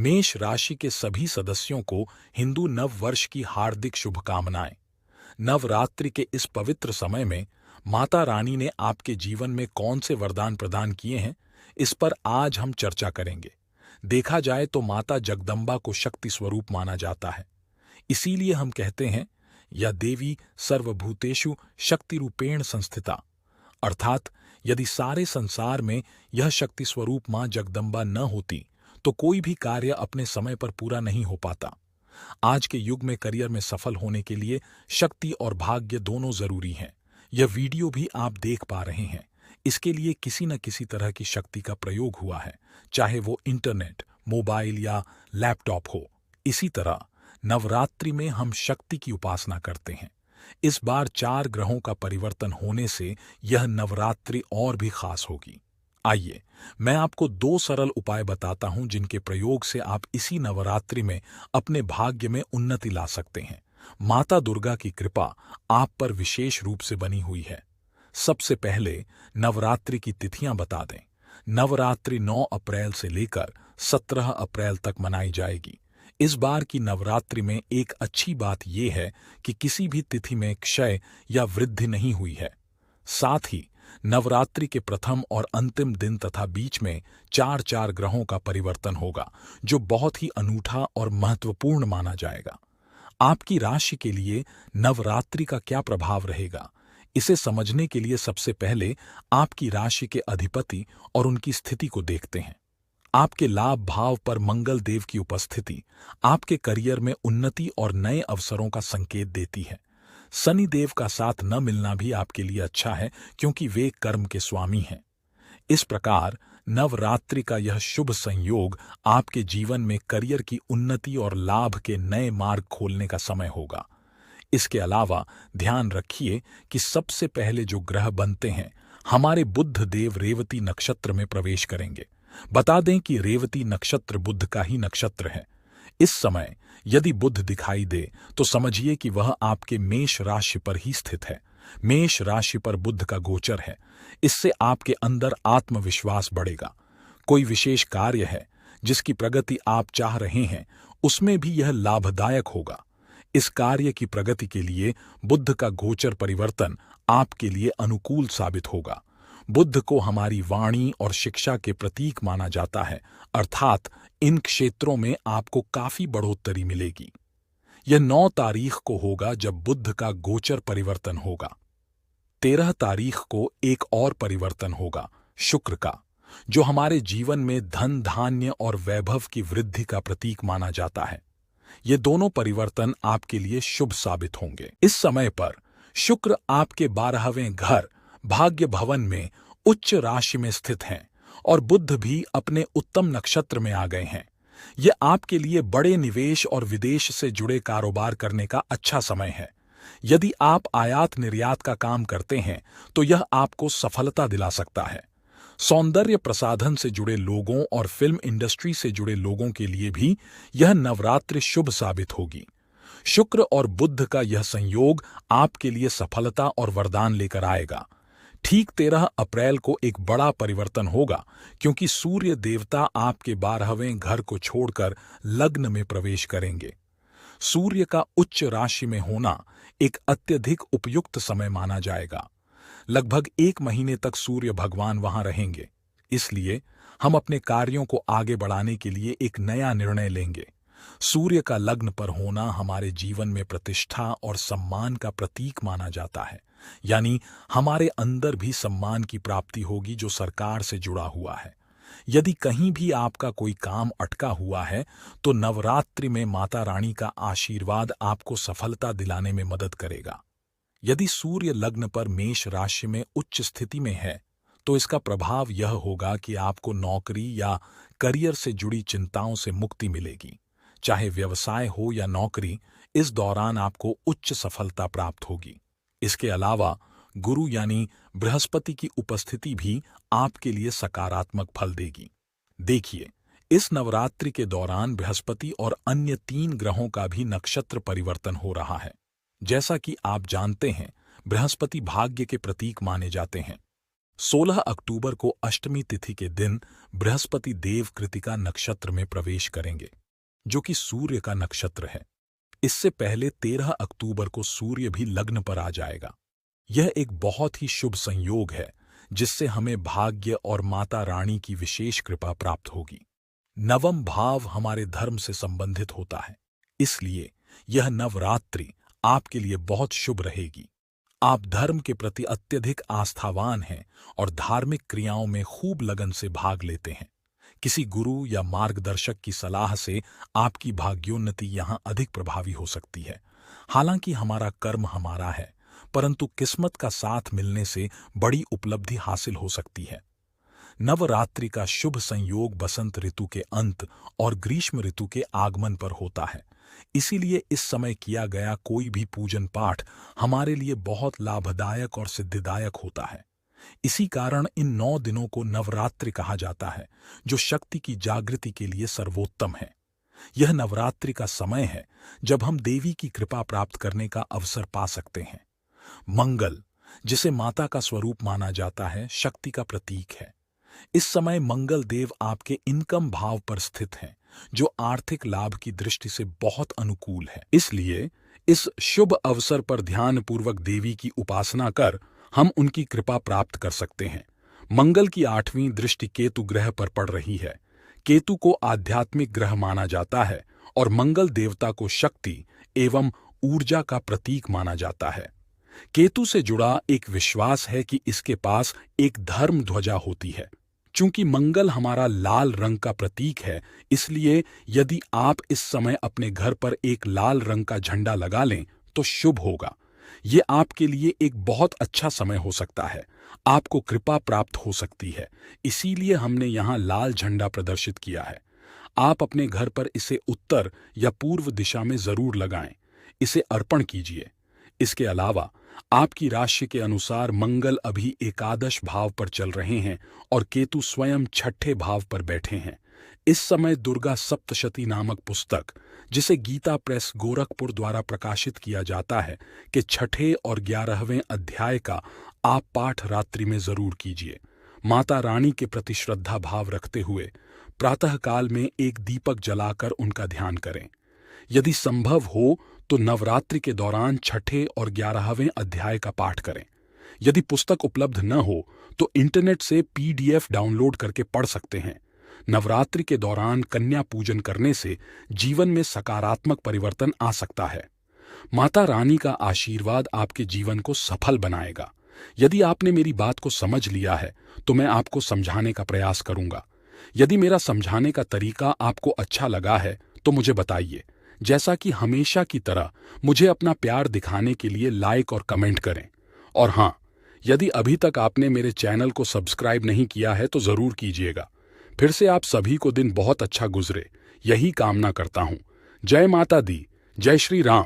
मेष राशि के सभी सदस्यों को हिंदू नव वर्ष की हार्दिक शुभकामनाएं। नवरात्रि के इस पवित्र समय में माता रानी ने आपके जीवन में कौन से वरदान प्रदान किए हैं, इस पर आज हम चर्चा करेंगे। देखा जाए तो माता जगदम्बा को शक्ति स्वरूप माना जाता है। इसीलिए हम कहते हैं, या देवी सर्वभूतेषु शक्ति रूपेण संस्थिता, अर्थात यदि सारे संसार में यह शक्ति स्वरूप मां जगदम्बा न होती तो कोई भी कार्य अपने समय पर पूरा नहीं हो पाता। आज के युग में करियर में सफल होने के लिए शक्ति और भाग्य दोनों जरूरी हैं। यह वीडियो भी आप देख पा रहे हैं, इसके लिए किसी न किसी तरह की शक्ति का प्रयोग हुआ है, चाहे वो इंटरनेट, मोबाइल या लैपटॉप हो। इसी तरह नवरात्रि में हम शक्ति की उपासना करते हैं। इस बार 4 ग्रहों का परिवर्तन होने से यह नवरात्रि और भी खास होगी। आइए, मैं आपको 2 सरल उपाय बताता हूं जिनके प्रयोग से आप इसी नवरात्रि में अपने भाग्य में उन्नति ला सकते हैं। माता दुर्गा की कृपा आप पर विशेष रूप से बनी हुई है। सबसे पहले नवरात्रि की तिथियां बता दें। नवरात्रि 9 अप्रैल से लेकर 17 अप्रैल तक मनाई जाएगी। इस बार की नवरात्रि में एक अच्छी बात यह है कि किसी भी तिथि में क्षय या वृद्धि नहीं हुई है। साथ ही नवरात्रि के प्रथम और अंतिम दिन तथा बीच में 4 ग्रहों का परिवर्तन होगा, जो बहुत ही अनूठा और महत्वपूर्ण माना जाएगा। आपकी राशि के लिए नवरात्रि का क्या प्रभाव रहेगा, इसे समझने के लिए सबसे पहले आपकी राशि के अधिपति और उनकी स्थिति को देखते हैं। आपके लाभ भाव पर मंगल देव की उपस्थिति आपके करियर में उन्नति और नए अवसरों का संकेत देती है। शनि देव का साथ न मिलना भी आपके लिए अच्छा है, क्योंकि वे कर्म के स्वामी हैं। इस प्रकार नवरात्रि का यह शुभ संयोग आपके जीवन में करियर की उन्नति और लाभ के नए मार्ग खोलने का समय होगा। इसके अलावा ध्यान रखिए कि सबसे पहले जो ग्रह बनते हैं, हमारे बुध देव रेवती नक्षत्र में प्रवेश करेंगे। बता दें कि रेवती नक्षत्र बुध का ही नक्षत्र है। इस समय यदि बुध दिखाई दे तो समझिए कि वह आपके मेष राशि पर ही स्थित है। मेष राशि पर बुध का गोचर है। इससे आपके अंदर आत्मविश्वास बढ़ेगा। कोई विशेष कार्य है जिसकी प्रगति आप चाह रहे हैं, उसमें भी यह लाभदायक होगा। इस कार्य की प्रगति के लिए बुध का गोचर परिवर्तन आपके लिए अनुकूल साबित होगा। बुध को हमारी वाणी और शिक्षा के प्रतीक माना जाता है, अर्थात इन क्षेत्रों में आपको काफी बढ़ोतरी मिलेगी। यह 9 तारीख को होगा जब बुध का गोचर परिवर्तन होगा। 13 तारीख को एक और परिवर्तन होगा, शुक्र का, जो हमारे जीवन में धन धान्य और वैभव की वृद्धि का प्रतीक माना जाता है। ये दोनों परिवर्तन आपके लिए शुभ साबित होंगे। इस समय पर शुक्र आपके 12वें घर भाग्य भवन में उच्च राशि में स्थित हैं और बुध भी अपने उत्तम नक्षत्र में आ गए हैं। यह आपके लिए बड़े निवेश और विदेश से जुड़े कारोबार करने का अच्छा समय है। यदि आप आयात निर्यात का काम करते हैं तो यह आपको सफलता दिला सकता है। सौंदर्य प्रसाधन से जुड़े लोगों और फिल्म इंडस्ट्री से जुड़े लोगों के लिए भी यह नवरात्रि शुभ साबित होगी। शुक्र और बुध का यह संयोग आपके लिए सफलता और वरदान लेकर आएगा। ठीक 13 अप्रैल को एक बड़ा परिवर्तन होगा, क्योंकि सूर्य देवता आपके 12वें घर को छोड़कर लग्न में प्रवेश करेंगे। सूर्य का उच्च राशि में होना एक अत्यधिक उपयुक्त समय माना जाएगा। लगभग 1 महीने तक सूर्य भगवान वहां रहेंगे। इसलिए हम अपने कार्यों को आगे बढ़ाने के लिए एक नया निर्णय लेंगे। सूर्य का लग्न पर होना हमारे जीवन में प्रतिष्ठा और सम्मान का प्रतीक माना जाता है, यानी हमारे अंदर भी सम्मान की प्राप्ति होगी जो सरकार से जुड़ा हुआ है। यदि कहीं भी आपका कोई काम अटका हुआ है तो नवरात्रि में माता रानी का आशीर्वाद आपको सफलता दिलाने में मदद करेगा। यदि सूर्य लग्न पर मेष राशि में उच्च स्थिति में है तो इसका प्रभाव यह होगा कि आपको नौकरी या करियर से जुड़ी चिंताओं से मुक्ति मिलेगी। चाहे व्यवसाय हो या नौकरी, इस दौरान आपको उच्च सफलता प्राप्त होगी। इसके अलावा गुरु यानी बृहस्पति की उपस्थिति भी आपके लिए सकारात्मक फल देगी। देखिए, इस नवरात्रि के दौरान बृहस्पति और अन्य 3 ग्रहों का भी नक्षत्र परिवर्तन हो रहा है। जैसा कि आप जानते हैं, बृहस्पति भाग्य के प्रतीक माने जाते हैं। 16 अक्टूबर को अष्टमी तिथि के दिन बृहस्पति देव कृतिका नक्षत्र में प्रवेश करेंगे, जो कि सूर्य का नक्षत्र है। इससे पहले 13 अक्टूबर को सूर्य भी लग्न पर आ जाएगा। यह एक बहुत ही शुभ संयोग है, जिससे हमें भाग्य और माता रानी की विशेष कृपा प्राप्त होगी। नवम भाव हमारे धर्म से संबंधित होता है, इसलिए यह नवरात्रि आपके लिए बहुत शुभ रहेगी। आप धर्म के प्रति अत्यधिक आस्थावान हैं और धार्मिक क्रियाओं में खूब लगन से भाग लेते हैं। किसी गुरु या मार्गदर्शक की सलाह से आपकी भाग्योन्नति यहाँ अधिक प्रभावी हो सकती है। हालांकि हमारा कर्म हमारा है, परंतु किस्मत का साथ मिलने से बड़ी उपलब्धि हासिल हो सकती है। नवरात्रि का शुभ संयोग बसंत ऋतु के अंत और ग्रीष्म ऋतु के आगमन पर होता है, इसीलिए इस समय किया गया कोई भी पूजन पाठ हमारे लिए बहुत लाभदायक और सिद्धिदायक होता है। इसी कारण इन 9 दिनों को नवरात्रि कहा जाता है, जो शक्ति की जागृति के लिए सर्वोत्तम है। यह नवरात्रि का समय है जब हम देवी की कृपा प्राप्त करने का अवसर पा सकते हैं। मंगल, जिसे माता का स्वरूप माना जाता है, शक्ति का प्रतीक है। इस समय मंगल देव आपके इनकम भाव पर स्थित हैं, जो आर्थिक लाभ की दृष्टि से बहुत अनुकूल है। इसलिए इस शुभ अवसर पर ध्यानपूर्वक देवी की उपासना कर हम उनकी कृपा प्राप्त कर सकते हैं। मंगल की 8वीं दृष्टि केतु ग्रह पर पड़ रही है। केतु को आध्यात्मिक ग्रह माना जाता है और मंगल देवता को शक्ति एवं ऊर्जा का प्रतीक माना जाता है। केतु से जुड़ा एक विश्वास है कि इसके पास एक धर्म ध्वजा होती है। चूंकि मंगल हमारा लाल रंग का प्रतीक है, इसलिए यदि आप इस समय अपने घर पर एक लाल रंग का झंडा लगा लें तो शुभ होगा। ये आपके लिए एक बहुत अच्छा समय हो सकता है। आपको कृपा प्राप्त हो सकती है, इसीलिए हमने यहाँ लाल झंडा प्रदर्शित किया है। आप अपने घर पर इसे उत्तर या पूर्व दिशा में जरूर लगाएं। इसे अर्पण कीजिए। इसके अलावा आपकी राशि के अनुसार मंगल अभी एकादश भाव पर चल रहे हैं और केतु स्वयं 6ठे भाव पर बैठे हैं। इस समय दुर्गा सप्तशती नामक पुस्तक, जिसे गीता प्रेस गोरखपुर द्वारा प्रकाशित किया जाता है, के 6ठे और 11वें अध्याय का आप पाठ रात्रि में जरूर कीजिए। माता रानी के प्रति श्रद्धा भाव रखते हुए प्रातःकाल में एक दीपक जलाकर उनका ध्यान करें। यदि संभव हो तो नवरात्रि के दौरान 6ठे और 11वें अध्याय का पाठ करें। यदि पुस्तक उपलब्ध न हो तो इंटरनेट से PDF डाउनलोड करके पढ़ सकते हैं। नवरात्रि के दौरान कन्या पूजन करने से जीवन में सकारात्मक परिवर्तन आ सकता है। माता रानी का आशीर्वाद आपके जीवन को सफल बनाएगा। यदि आपने मेरी बात को समझ लिया है तो मैं आपको समझाने का प्रयास करूंगा। यदि मेरा समझाने का तरीका आपको अच्छा लगा है तो मुझे बताइए। जैसा कि हमेशा की तरह मुझे अपना प्यार दिखाने के लिए लाइक और कमेंट करें। और हाँ, यदि अभी तक आपने मेरे चैनल को सब्सक्राइब नहीं किया है तो जरूर कीजिएगा। फिर से आप सभी को दिन बहुत अच्छा गुजरे, यही कामना करता हूँ। जय माता दी, जय श्री राम।